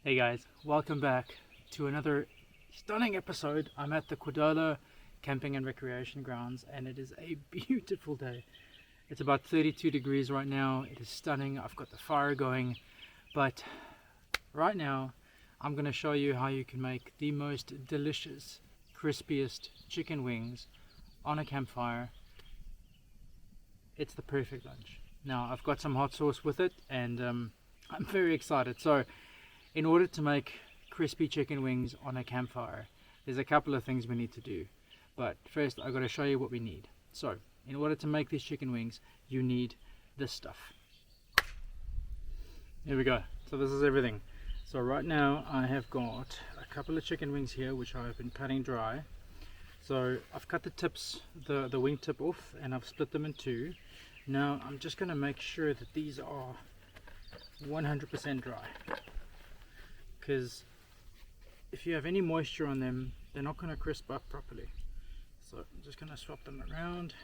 Hey guys, welcome back to another stunning episode. I'm at the Quadolo Camping and Recreation Grounds and it is a beautiful day. It's about 32 degrees right now. It is stunning. I've got the fire going, but right now I'm going to show you how you can make the most delicious, crispiest chicken wings on a campfire. It's the perfect lunch. Now I've got some hot sauce with it and I'm very excited. So in order to make crispy chicken wings on a campfire, there's a couple of things we need to do. But first I've got to show you what we need. So in order to make these chicken wings, you need this stuff. Here we go. So this is everything. So right now I have got a couple of chicken wings here which I've been cutting dry. So I've cut the tips, the wing tip off, and I've split them in two. Now I'm just going to make sure that these are 100% dry. Because if you have any moisture on them, they're not going to crisp up properly. So I'm just going to swap them around.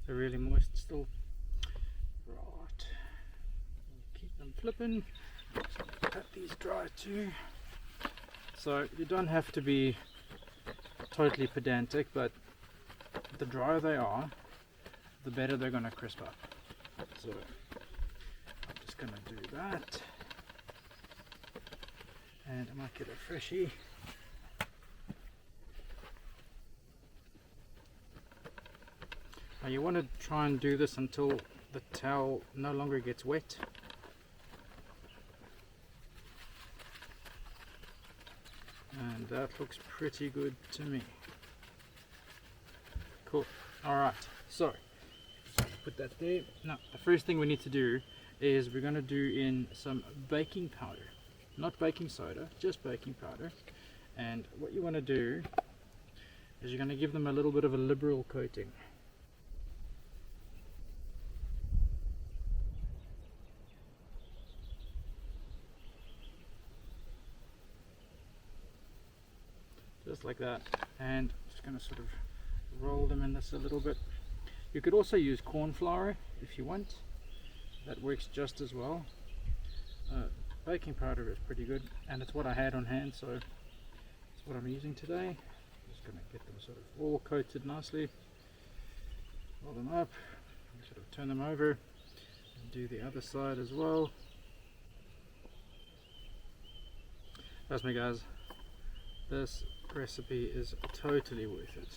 They're really moist still. Right. Keep them flipping. Cut these dry too. So you don't have to be totally pedantic, but the drier they are, the better they're going to crisp up. So I'm just going to do that, and I might get a freshie. Now you want to try and do this until the towel no longer gets wet. And that looks pretty good to me. Cool. Alright, so put that there. Now the first thing we need to do is we're going to do in some baking powder, not baking soda, just baking powder. And what you want to do is you're going to give them a little bit of a liberal coating. Just like that, and just going to sort of roll them in this a little bit. You could also use corn flour if you want, that works just as well. Baking powder is pretty good, and it's what I had on hand, so it's what I'm using today. Just going to get them sort of all coated nicely, roll them up, sort of turn them over, and do the other side as well. Trust me guys, this recipe is totally worth it.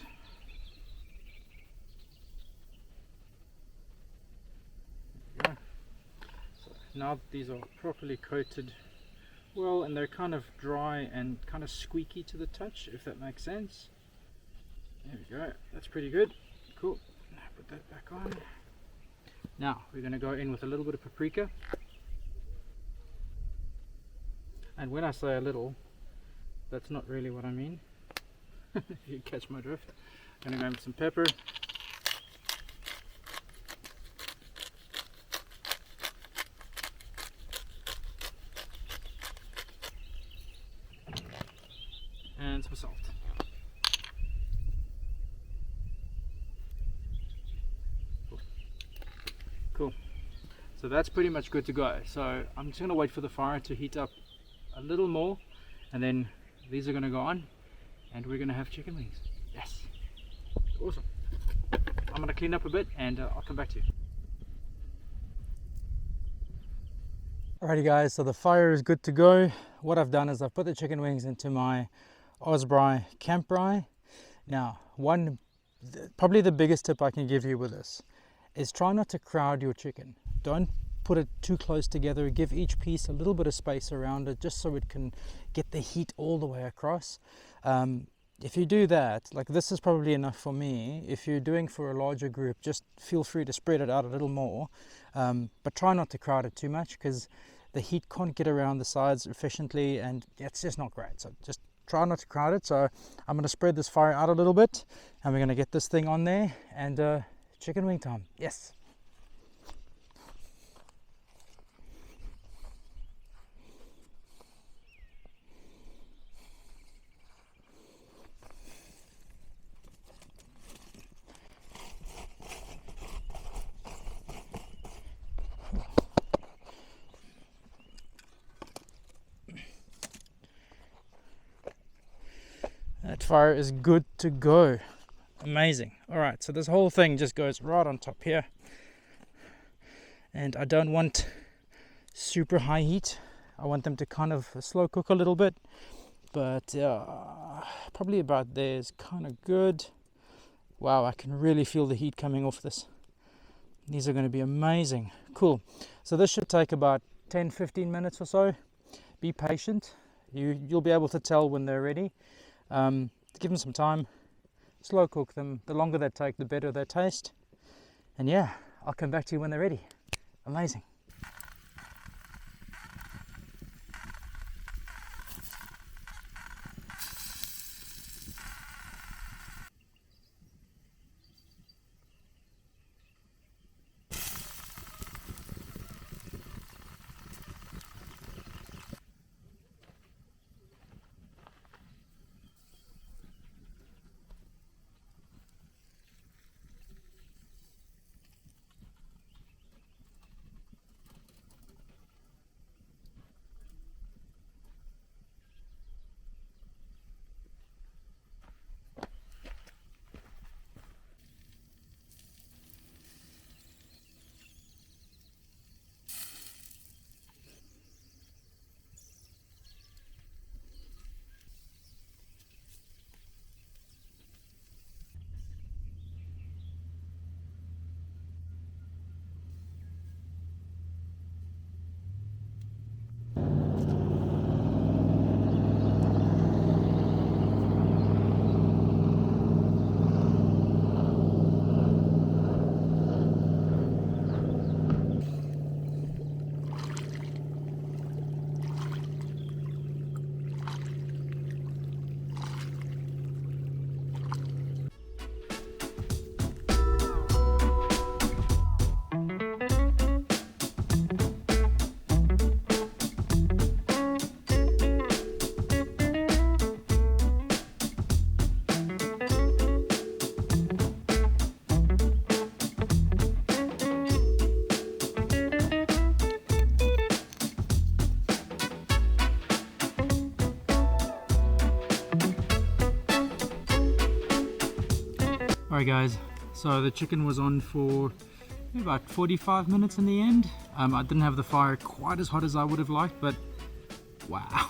There we go. So now that these are properly coated well, and they're kind of dry and kind of squeaky to the touch, if that makes sense. There we go, that's pretty good. Cool. Now put that back on. Now we're going to go in with a little bit of paprika, and when I say a little, that's not really what I mean. If you catch my drift. I'm going to go in with some pepper. And some salt. Cool. So that's pretty much good to go. So I'm just going to wait for the fire to heat up a little more, and then these are going to go on and we're going to have chicken wings. Yes, awesome. I'm going to clean up a bit and I'll come back to you. Alrighty guys, so the fire is good to go. What I've done is I've put the chicken wings into my Osprey camp braai. Now probably the biggest tip I can give you with this is try not to crowd your chicken. Don't put it too close together. Give each piece a little bit of space around it, just so it can get the heat all the way across. If you do that, like this is probably enough for me. If you're doing for a larger group, just feel free to spread it out a little more, but try not to crowd it too much, because the heat can't get around the sides efficiently and it's just not great. So just try not to crowd it. So I'm going to spread this fire out a little bit and we're going to get this thing on there, and chicken wing time. Yes. That fire is good to go. Amazing. All right, so this whole thing just goes right on top here. And I don't want super high heat. I want them to kind of slow cook a little bit. But probably about there is kind of good. Wow, I can really feel the heat coming off this. These are going to be amazing. Cool. So this should take about 10-15 minutes or so. Be patient. You'll be able to tell when they're ready. Give them some time. Slow cook them. The longer they take, the better they taste. And yeah, I'll come back to you when they're ready. Amazing. Alright guys, so the chicken was on for about 45 minutes in the end. I didn't have the fire quite as hot as I would have liked, but wow,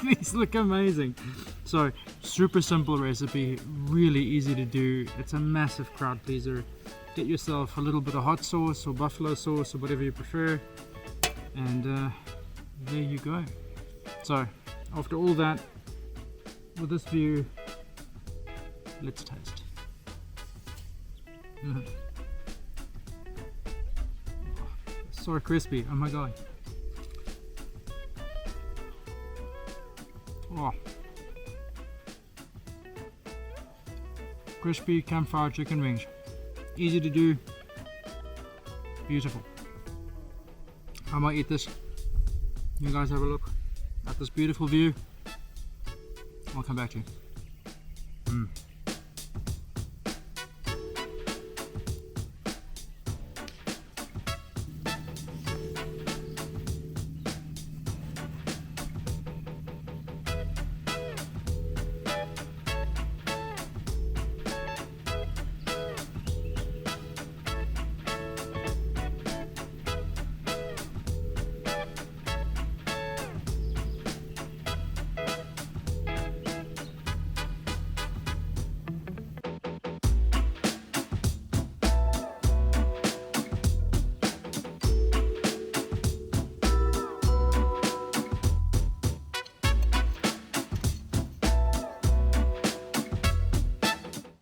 these look amazing. So super simple recipe, really easy to do. It's a massive crowd pleaser. Get yourself a little bit of hot sauce or buffalo sauce or whatever you prefer, and there you go. So after all that, with this view, let's taste. So crispy, oh my god. Oh. Crispy campfire chicken wings. Easy to do, beautiful. I might eat this. You guys have a look at this beautiful view. I'll come back to you.